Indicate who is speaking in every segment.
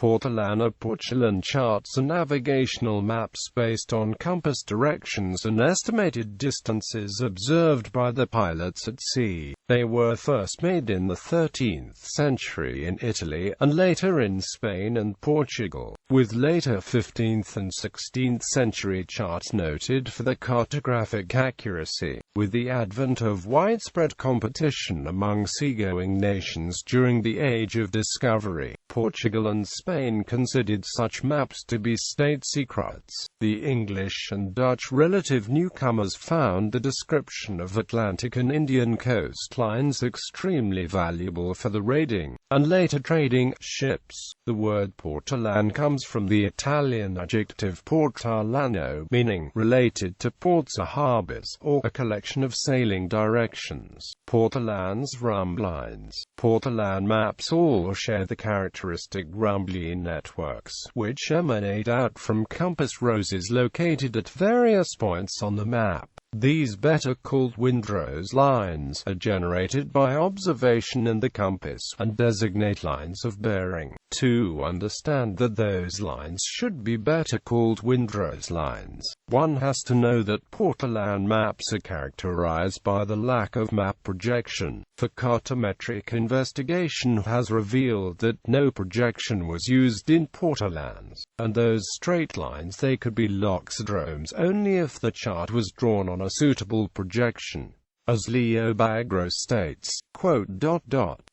Speaker 1: Portolan or portulan charts are navigational maps based on compass directions and estimated distances observed by the pilots at sea. They were first made in the 13th century in Italy, and later in Spain and Portugal, with later 15th and 16th century charts noted for their cartographic accuracy. With the advent of widespread competition among seagoing nations during the Age of Discovery, Portugal and Spain considered such maps to be state secrets. The English and Dutch relative newcomers found the description of Atlantic and Indian coastlines extremely valuable for the raiding, and later trading, ships. The word portolan comes from the Italian adjective portolano, meaning related to ports or harbors, or a collection of sailing directions. Portolans, rumblines. Portolan maps all share the characteristic rumbly networks, which emanate out from compass roses located at various points on the map. These better called windrose lines are generated by observation in the compass, and designate lines of bearing. To understand that those lines should be better called windrose lines, one has to know that portolan maps are characterized by the lack of map projection. For cartometric investigation has revealed that no projection was used in portolans, and those straight lines they could be loxodromes only if the chart was drawn on a suitable projection. As Leo Bagro states,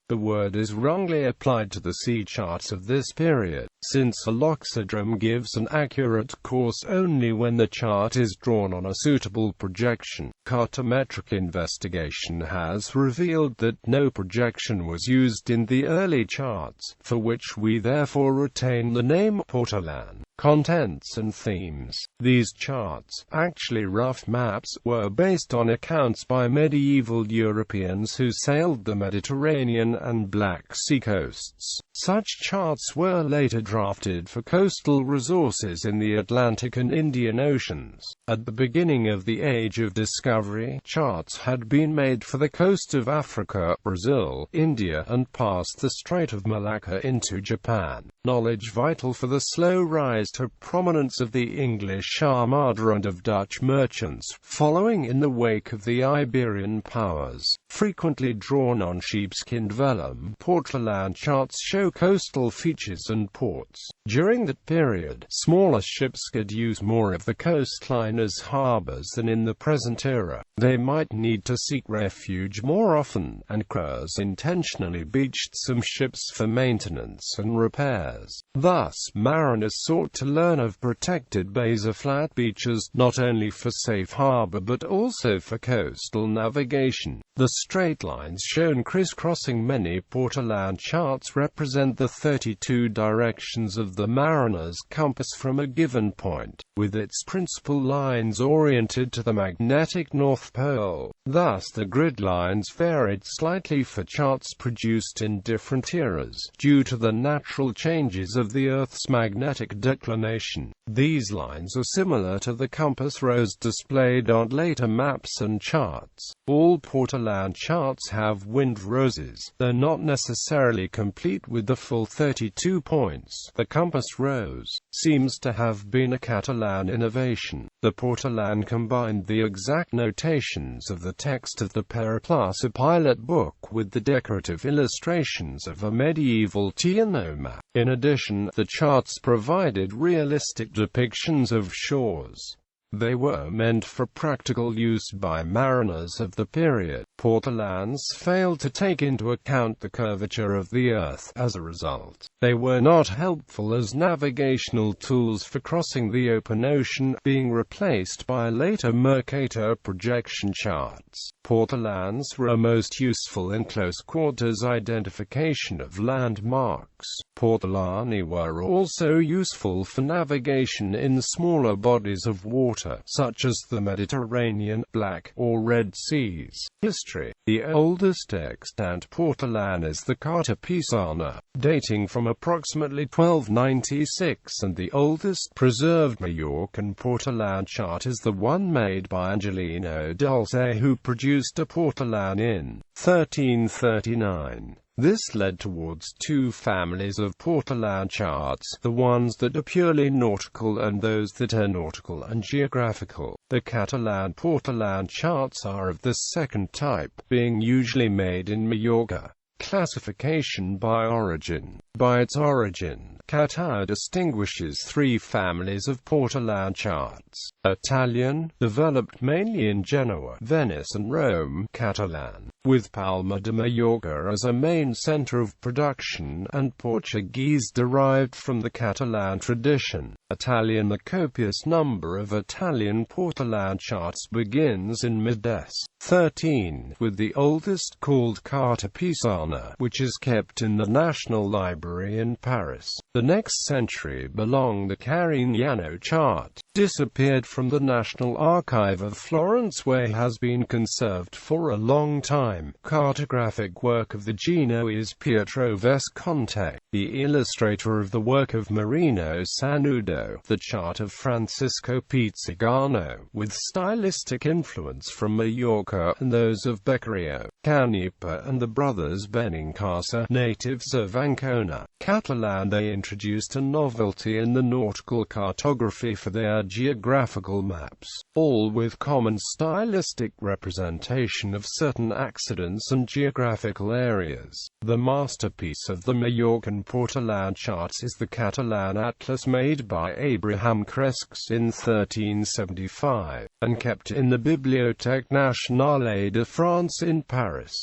Speaker 1: the word is wrongly applied to the sea charts of this period, since a loxodrome gives an accurate course only when the chart is drawn on a suitable projection. Cartometric investigation has revealed that no projection was used in the early charts, for which we therefore retain the name portolan. Contents and themes. These charts, actually rough maps, were based on accounts by medieval Europeans who sailed the Mediterranean and Black Sea coasts. Such charts were later drafted for coastal resources in the Atlantic and Indian Oceans. At the beginning of the Age of Discovery, charts had been made for the coast of Africa, Brazil, India, and past the Strait of Malacca into Japan. Knowledge vital for the slow rise to prominence of the English Armada and of Dutch merchants, following in the wake of the Iberian powers. Frequently drawn on sheepskin vellum, portolan charts show coastal features and ports. During that period, smaller ships could use more of the coastline as harbors than in the present era. They might need to seek refuge more often, and crews intentionally beached some ships for maintenance and repairs. Thus, mariners sought to learn of protected bays or flat beaches, not only for safe harbor but also for coastal navigation. The straight lines shown crisscrossing many portolan charts represent the 32 directions of the mariner's compass from a given point, with its principal lines oriented to the magnetic North Pole. Thus the grid lines varied slightly for charts produced in different eras, due to the natural changes of the Earth's magnetic declination. These lines are similar to the compass rose displayed on later maps and charts. All portolan charts have wind roses, though not necessarily complete with the full 32 points. The compass rose seems to have been a Catalan innovation. The portolan combined the exact notations of the text of the Periplus, a pilot book, with the decorative illustrations of a medieval Genoan map. In addition, the charts provided realistic depictions of shores. They were meant for practical use by mariners of the period. Portolans failed to take into account the curvature of the Earth. As a result, they were not helpful as navigational tools for crossing the open ocean, being replaced by later Mercator projection charts. Portolans were most useful in close quarters identification of landmarks. Portolani were also useful for navigation in smaller bodies of water, such as the Mediterranean, Black, or Red Seas. History. The oldest extant portolan is the Carta Pisana, dating from approximately 1296, and the oldest preserved Majorcan portolan chart is the one made by Angelino Dulce, who produced a portolan in 1339. This led towards two families of portolan charts, the ones that are purely nautical and those that are nautical and geographical. The Catalan portolan charts are of the second type, being usually made in Mallorca. Classification by origin. By its origin, Catalan distinguishes three families of portolan charts. Italian, developed mainly in Genoa, Venice and Rome. Catalan, with Palma de Mallorca as a main center of production, and Portuguese derived from the Catalan tradition. Italian. The copious number of Italian portolan charts begins in mid-S. 13, with the oldest called Carta Pisana, which is kept in the National Library in Paris. The next century belonged the Carignano chart, disappeared from the National Archive of Florence where it has been conserved for a long time. Cartographic work of the Genoese Pietro Visconti, the illustrator of the work of Marino Sanudo, the chart of Francisco Pizzighano, with stylistic influence from Mallorca, and those of Beccaria, Canepa and the brothers Benincasa, natives of Ancona. Catalan. They introduced a novelty in the nautical cartography for their geographical maps, all with common stylistic representation of certain accidents and geographical areas. The masterpiece of the Mallorcan portolan charts is the Catalan Atlas made by Abraham Cresques in 1375, and kept in the Bibliothèque Nationale de France in Paris.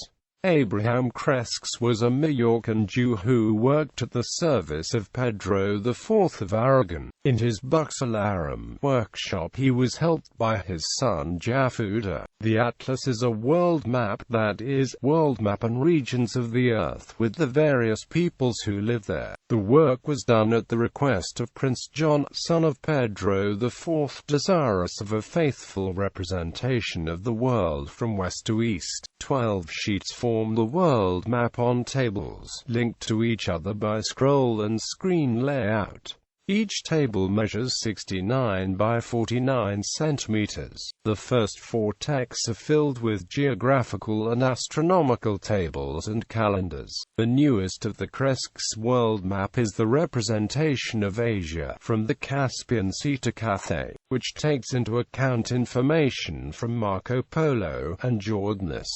Speaker 1: Abraham Cresques was a Mallorcan Jew who worked at the service of Pedro IV of Aragon. In his Buxalarum workshop he was helped by his son Jafuda. The Atlas is a world map, that is, world map and regions of the earth with the various peoples who live there. The work was done at the request of Prince John, son of Pedro IV, desirous of a faithful representation of the world from west to east. 12 sheets form the world map on tables, linked to each other by scroll and screen layout. Each table measures 69 by 49 centimeters. The first 4 texts are filled with geographical and astronomical tables and calendars. The newest of the Cresques world map is the representation of Asia, from the Caspian Sea to Cathay, which takes into account information from Marco Polo and Jordanes.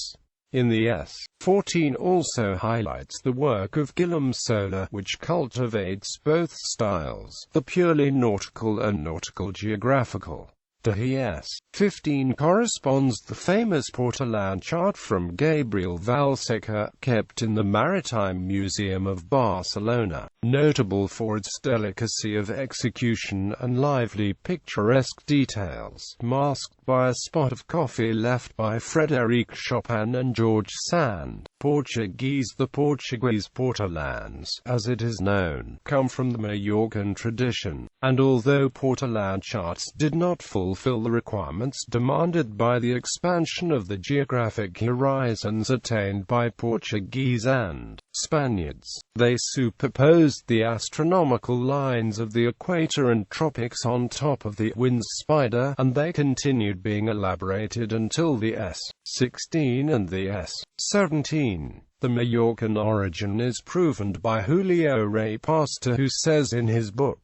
Speaker 1: In the S14 also highlights the work of Guillaume Sola, which cultivates both styles, the purely nautical and nautical geographical. To the S15 corresponds the famous portolan chart from Gabriel Valseca, kept in the Maritime Museum of Barcelona, notable for its delicacy of execution and lively picturesque details, masked by a spot of coffee left by Frédéric Chopin and George Sand. Portuguese. The Portuguese portolans, as it is known, come from the Mallorcan tradition, and although portolan charts did not fulfill the requirements demanded by the expansion of the geographic horizons attained by Portuguese and Spaniards, they superposed the astronomical lines of the equator and tropics on top of the wind spider, and they continued being elaborated until the S16 and the S17. The Mallorcan origin is proven by Julio Rey Pastor, who says in his book,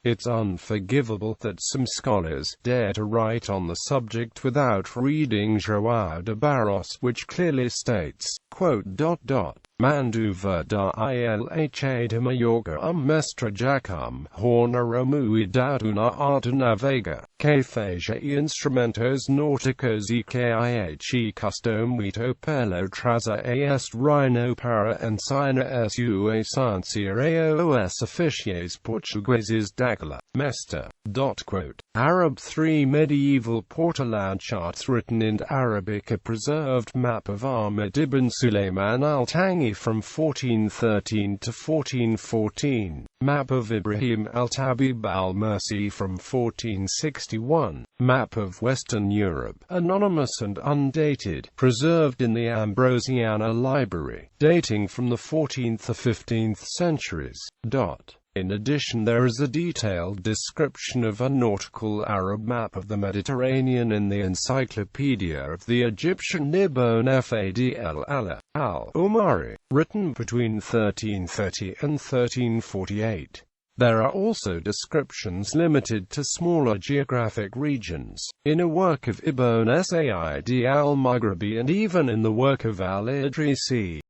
Speaker 1: "It's unforgivable that some scholars dare to write on the subject without reading João de Barros, which clearly states, Manduva da ilha de Mallorca mestre Jacum, horna romuidad una arte navega, que feja instrumentos náuticos e que customito pelo traza est rhino para ensina sua ciencia aos oficiais portugueses d'Agla, Mester. Arab 3 medieval portolan charts written in Arabic. A preserved map of Ahmad ibn Sulayman al-Tangi from 1413 to 1414. Map of Ibrahim al-Tabib al-Mursi from 1461. Map of Western Europe, anonymous and undated, preserved in the Ambrosiana Library, dating from the 14th to 15th centuries. In addition, there is a detailed description of a nautical Arab map of the Mediterranean in the Encyclopedia of the Egyptian Nibon Fadl Allah. al-Umari, written between 1330 and 1348. There are also descriptions limited to smaller geographic regions, in a work of Ibn Sa'id al-Maghribi and even in the work of al-Idrisi.